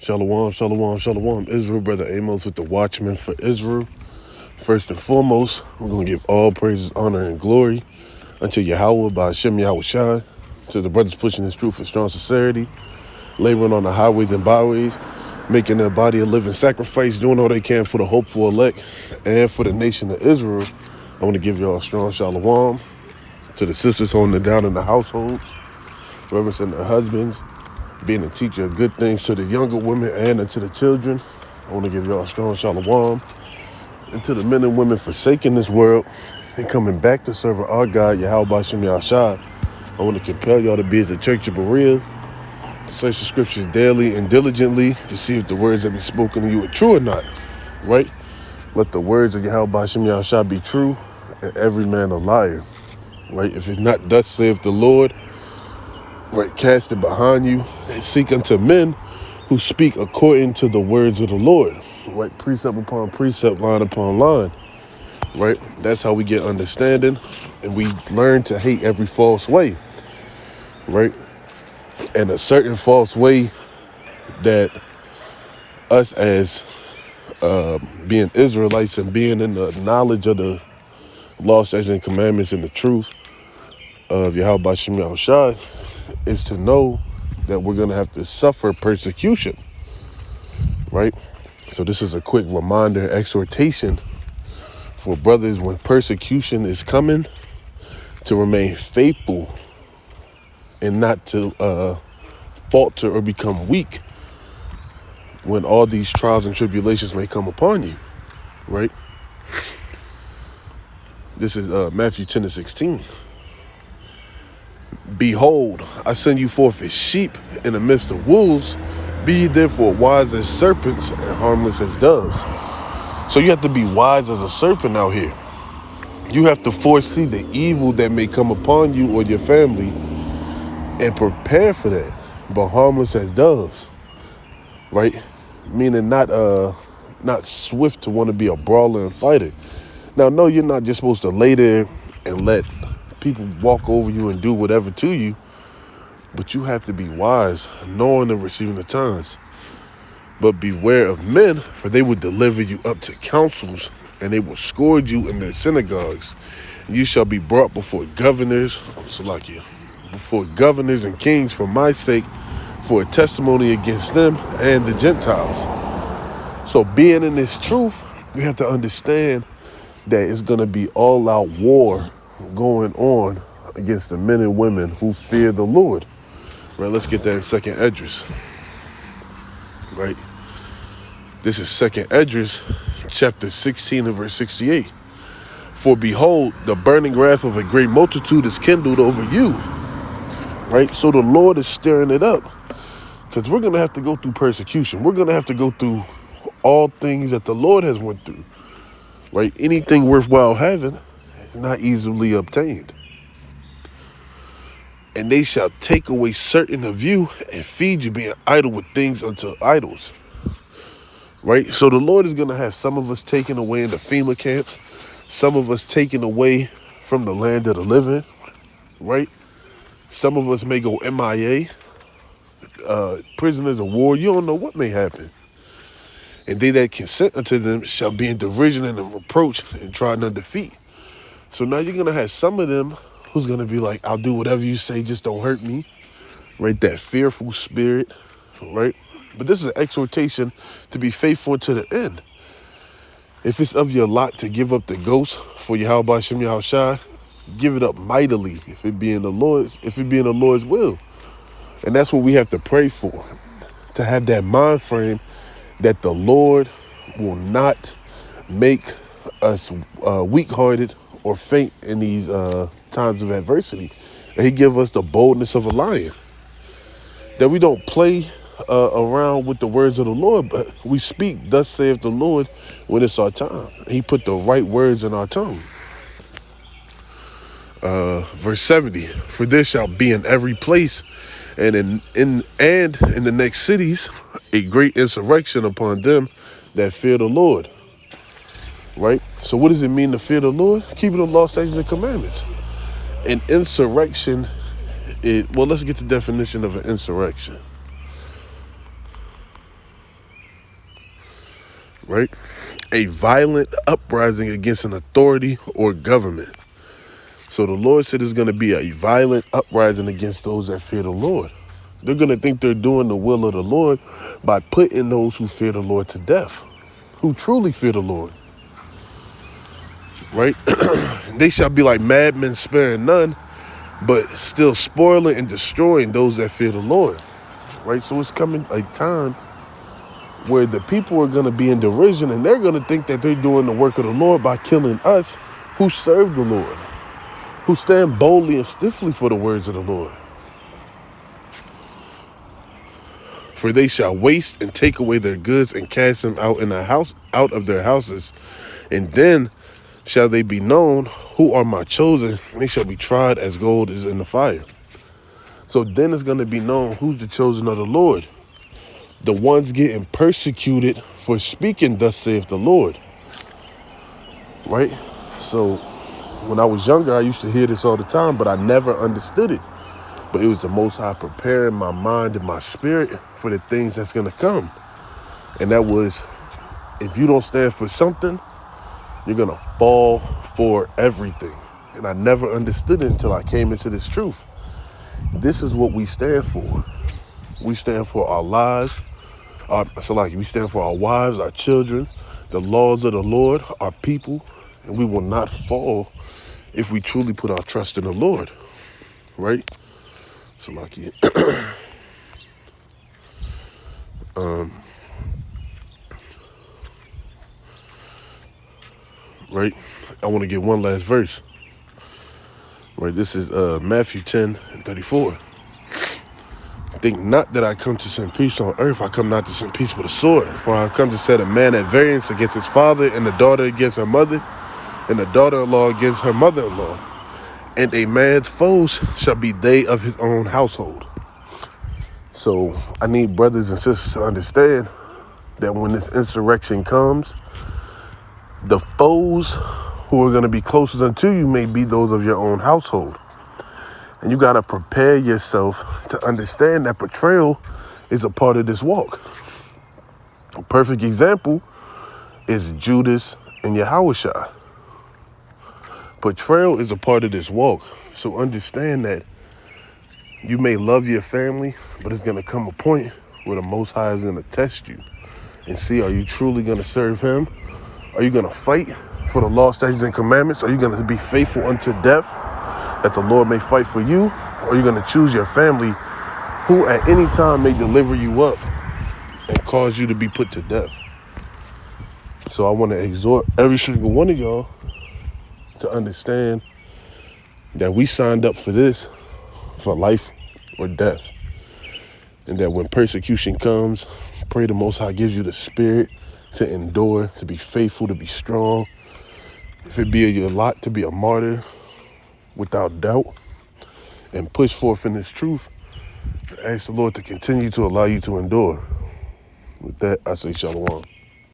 Shalom, shalom, shalom. Israel, Brother Amos with the Watchman for Israel. First and foremost, we're going to give all praises, honor, and glory unto Yahweh by Hashem Yahweh Shai, to the brothers pushing this truth with strong sincerity, laboring on the highways and byways, making their body a living sacrifice, doing all they can for the hopeful elect and for the nation of Israel. I want to give y'all a strong shalom to the sisters holding it down in the households, reverencing their husbands, being a teacher of good things to the younger women and to the children. I want to give y'all a strong shalom. And to the men and women forsaking this world and coming back to serve our God, Yahweh Bashem Yahshai, I want to compel y'all to be as a church of Berea, to search the scriptures daily and diligently to see if the words that be spoken to you are true or not, right? Let the words of Yahweh Bashem Yahshai be true and every man a liar, right? If it's not thus saith the Lord, right, cast it behind you and seek unto men who speak according to the words of the Lord, right? Precept upon precept, line upon line, right? That's how we get understanding, and we learn to hate every false way, right? And a certain false way that us as being Israelites and being in the knowledge of the law, statutes, and commandments and the truth of Yahweh Bashem Yahushua is to know that we're going to have to suffer persecution, right? So this is a quick reminder, exhortation for brothers when persecution is coming to remain faithful and not to falter or become weak when all these trials and tribulations may come upon you, right? This is Matthew 10:16. Behold, I send you forth as sheep in the midst of wolves. Be ye therefore wise as serpents and harmless as doves. So you have to be wise as a serpent out here. You have to foresee the evil that may come upon you or your family and prepare for that, but harmless as doves, right? Meaning not swift to want to be a brawler and fighter. Now, no, you're not just supposed to lay there and let people walk over you and do whatever to you, but you have to be wise, knowing and receiving the times. But beware of men, for they will deliver you up to councils, and they will scourge you in their synagogues. You shall be brought before governors, before governors and kings for my sake, for a testimony against them and the Gentiles. So being in this truth, you have to understand that it's going to be all-out war going on against the men and women who fear the Lord. Right, let's get that in 2nd Esdras. Right. This is 2nd Esdras, chapter 16 and verse 68. For behold, the burning wrath of a great multitude is kindled over you. Right? So the Lord is stirring it up. Because we're going to have to go through persecution. We're going to have to go through all things that the Lord has went through. Right? Anything worthwhile having is not easily obtained. And they shall take away certain of you and feed you, being idle with things unto idols. Right? So the Lord is going to have some of us taken away in the FEMA camps, some of us taken away from the land of the living, right? Some of us may go MIA, prisoners of war. You don't know what may happen. And they that consent unto them shall be in derision and in reproach and trodden under feet. So now you're going to have some of them who's going to be like, I'll do whatever you say, just don't hurt me, right? That fearful spirit, right? But this is an exhortation to be faithful to the end. If it's of your lot to give up the ghost for Yahweh Bashem Yahushai, give it up mightily if it be in the Lord's will. And that's what we have to pray for, to have that mind frame that the Lord will not make us weak-hearted or faint in these times of adversity. And he give us the boldness of a lion. That we don't play around with the words of the Lord, but we speak, thus saith the Lord, when it's our time. He put the right words in our tongue. Verse 70, for there shall be in every place and in the next cities a great insurrection upon them that fear the Lord. Right? So what does it mean to fear the Lord? Keeping the law, statutes, and commandments. An insurrection is, well, let's get the definition of an insurrection. right? A violent uprising against an authority or government. So the Lord said there's going to be a violent uprising against those that fear the Lord. They're going to think they're doing the will of the Lord by putting those who fear the Lord to death, who truly fear the Lord, right? They shall be like madmen sparing none, but still spoiling and destroying those that fear the Lord, right? So it's coming a time where the people are going to be in derision and they're going to think that they're doing the work of the Lord by killing us who serve the Lord, who stand boldly and stiffly for the words of the Lord. For they shall waste and take away their goods and cast them out in the house, out of their houses. And then shall they be known who are my chosen, and they shall be tried as gold is in the fire. So then it's going to be known who's the chosen of the Lord. The ones getting persecuted for speaking, thus saith the Lord. Right? So when I was younger, I used to hear this all the time, but I never understood it. But it was the Most High preparing my mind and my spirit for the things that's going to come. And that was, if you don't stand for something, you're going to fall for everything. And I never understood it until I came into this truth. This is what we stand for. We stand for our lives. We stand for our wives, our children, the laws of the Lord, our people. And we will not fall if we truly put our trust in the Lord. Right? Right? I want to get one last verse. Right? This is Matthew 10:34. Think not that I come to send peace on earth. I come not to send peace but a sword. For I have come to set a man at variance against his father, and the daughter against her mother, and the daughter-in-law against her mother-in-law. And a man's foes shall be they of his own household. So I need brothers and sisters to understand that when this insurrection comes, the foes who are going to be closest unto you may be those of your own household. And you got to prepare yourself to understand that betrayal is a part of this walk. A perfect example is Judas and Yahushua. Betrayal is a part of this walk. So understand that you may love your family, but it's going to come a point where the Most High is going to test you and see, are you truly going to serve him? Are you going to fight for the law, statutes, and commandments? Are you going to be faithful unto death, that the Lord may fight for you? Or are you going to choose your family, who at any time may deliver you up and cause you to be put to death? So I want to exhort every single one of y'all to understand that we signed up for this, for life or death. And that when persecution comes, pray the Most High gives you the spirit to endure, to be faithful, to be strong. If it be your lot to be a martyr without doubt and push forth in this truth, ask the Lord to continue to allow you to endure. With that, I say shalom.